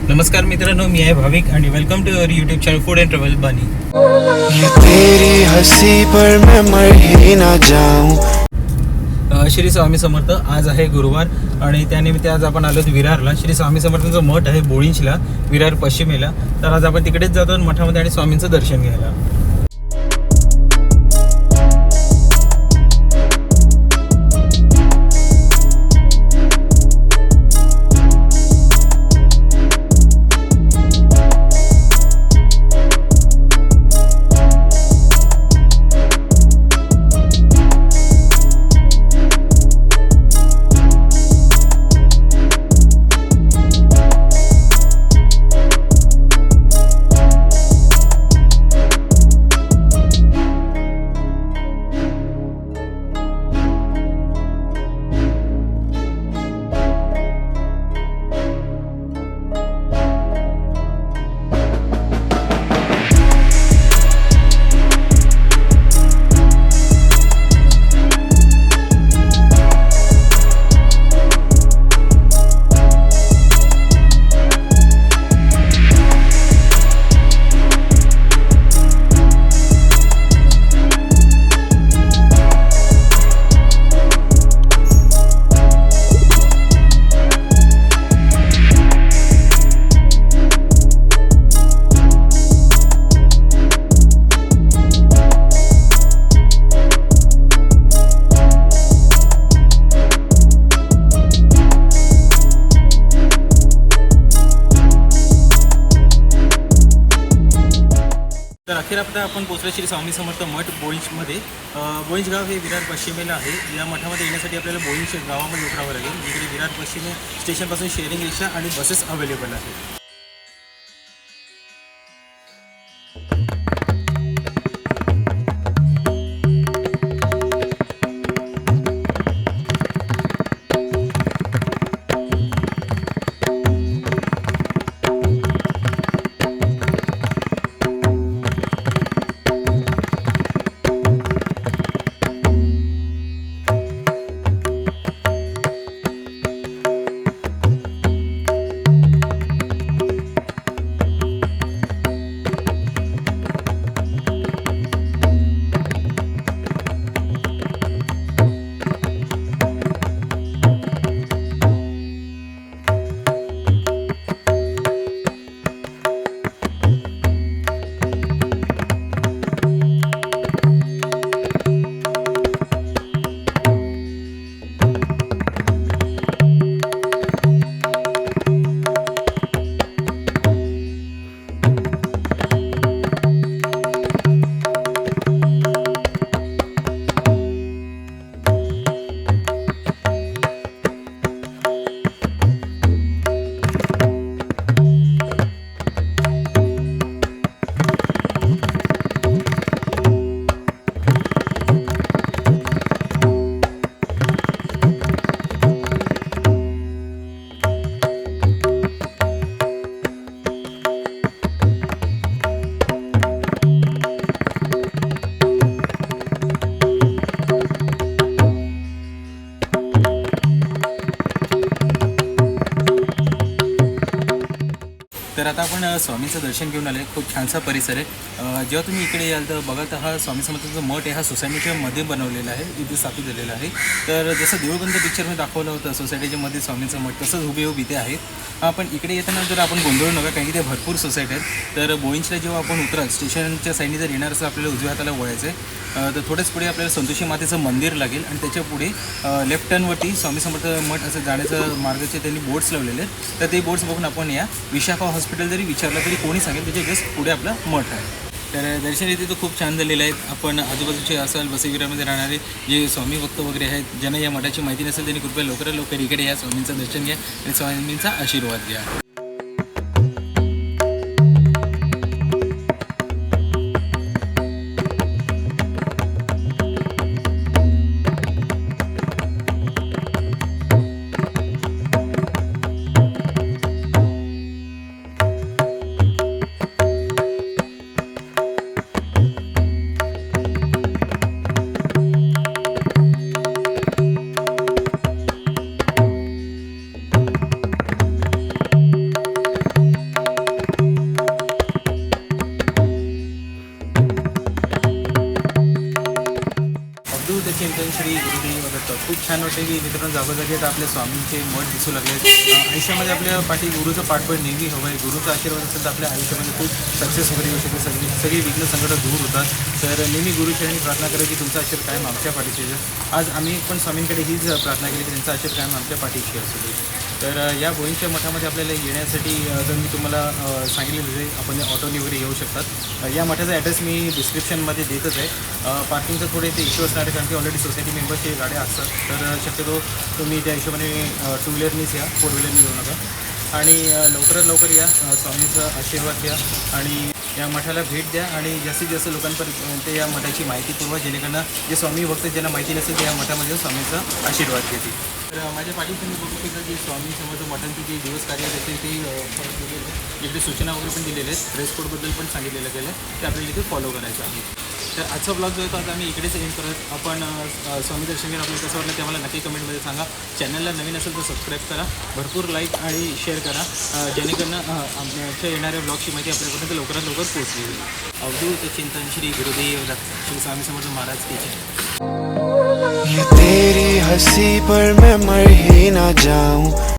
नमस्कार मित्रांनो, मी आहे भाविक आणि welcome to your YouTube channel food and travel bunny. तेरी हंसी पर मैं मर ही ना जाऊं. श्री स्वामी समर्थ. आज आहे गुरुवार आणि त्यानिमित्त आज आपण आलो विरारला. श्री स्वामी समर्थांचं मठ आहे बोळिंचला, विरार पश्चिमेला. तर आज आपण तिकडेच जातो मठामध्ये आणि स्वामींचं दर्शन घ्यायला. तर अखेर आता आपण पोहोचलो श्री स्वामी समर्थ मठ बोळिंचमध्ये. बोळिंच गाव हे विरार पश्चिमेला आहे. या मठामध्ये येण्यासाठी आपल्याला बोळिंच गावामध्ये उतरावं लागेल. इकडे विरार पश्चिमे स्टेशनपासून शेअरिंग रिक्षा आणि बसेस अवेलेबल आहेत. तर आता आपण स्वामींचं दर्शन घेऊन आले. खूप छानसा परिसर आहे. जेव्हा तुम्ही इकडे याल तर बघा तर हा स्वामी समर्थांचा मठ आहे. हा सोसायटीच्या मध्ये बनवलेला आहे, इथे स्थापित झालेला आहे. तर जसं देऊळबंद पिक्चरमध्ये दाखवलं होतं सोसायटीच्या मध्ये स्वामींचं मठ, तसंच हुबेहूब इथे आहे. पण इकडे येताना जर आपण गोंधळू नका, कारण की ते भरपूर सोसायटी आहेत. तर बोळिंचला जेव्हा आपण उतराल स्टेशनच्या साईडने जर येणार असं आपल्याला उजव्या हाताला वळायचं आहे. तर थोडंच पुढे आपल्याला संतोषी मातेचं मंदिर लागेल आणि त्याच्या पुढे लेफ्ट टर्नवरती स्वामी समर्थ मठ असं जाण्याचं मार्गाचे त्यांनी बोर्ड्स लावलेले आहेत. तर ते बोर्ड्स बघून आपण या. विशाखा हॉस्पिटल जरी विचारलं तरी कोणी सांगेल त्याच्या जस्ट पुढे आपला मठ आहे. तर दर्शन इथे तर खूप छान झालेलं आहे. आपण आजूबाजूचे असाल वसईविरामध्ये राहणारे जे स्वामी भक्त वगैरे आहेत, ज्यांना या मठाची माहिती नसेल त्यांनी कृपया लवकरात लवकर इकडे या, स्वामींचं दर्शन घ्या आणि स्वामींचा आशीर्वाद घ्या. श्री गुरुदेव दत्त. खूप छान वाटते की मित्रांनो जागोजागी आता आपल्या स्वामींचे मठ दिसू लागले. आयुष्यामध्ये आपल्या पाठी गुरुचं पाठबळ नेहमी हवं आहे. गुरुचा आशीर्वाद असेल तर आपल्या आयुष्यामध्ये खूप सक्सेस वगैरे येऊ शकते. सगळी विघ्न संकट दूर होतात. तर नेहमी गुरुचरणी प्रार्थना करा की तुमचा आशीर्वाद कायम आमच्या पाठीशी आहे. आज आम्ही पण स्वामींकडे हीच प्रार्थना केली की त्यांचा आशीर्वाद कायम आमच्या पाठीशी असू दे. तर या भोईंच्या मठामध्ये आपल्याला येण्यासाठी जर मी तुम्हाला सांगितलेलं आहे आपण ऑटोने वगैरे येऊ शकतात. या मठाचा ॲड्रेस मी डिस्क्रिप्शनमध्ये देतच आहे. पार्किंगचं थोडे ते इश्यू असणार आहे कारण की ऑलरेडी सोसायटी मेंबर्सचे गाड्या असतात. तर शक्यतो तुम्ही त्या हिशोबाने टू व्हीलरनीच या, फोर व्हीलरनी येऊ नका. आणि लवकरात लवकर या, स्वामींचा आशीर्वाद घ्या आणि या मठाला भेट द्या आणि जास्तीत जास्त लोकांपर्यंत या मठाची माहिती पुरवा जेणेकरून जे स्वामी भक्त ज्यांना माहिती नसेल ते या मठामध्ये स्वामींचा आशीर्वाद घेतील. तर माझ्या पाठीशी तुम्ही बघू शकता की स्वामी समर्थ मठांचे जे दिवस कार्य असेल ते दिलेले आहेत. इकडे सूचना वगैरे पण दिलेल्या आहेत. ड्रेस कोडबद्दल पण सांगितलेलं गेलं ते आपल्याला इथे फॉलो करायचं आहे. तर आजचा ब्लॉग जो आहे तो आता आम्ही इकडेच एंड करत. आपण स्वामी दर्शन घेऊन आपल्याला कसं वाटलं ते मला नक्की कमेंटमध्ये सांगा. चॅनलला नवीन असेल तर सबस्क्राईब करा, भरपूर लाईक आणि शेअर करा जेणेकरून आमच्या येणाऱ्या ब्लॉगची माहिती आपल्यापर्यंत लवकरात लवकर पोहोचली. अवधूत चिंतन श्री गुरुदेव दत्त श्री स्वामी समर्थ महाराज की जय. ये तेरी हंसी पर मैं मर ही ना जाऊं.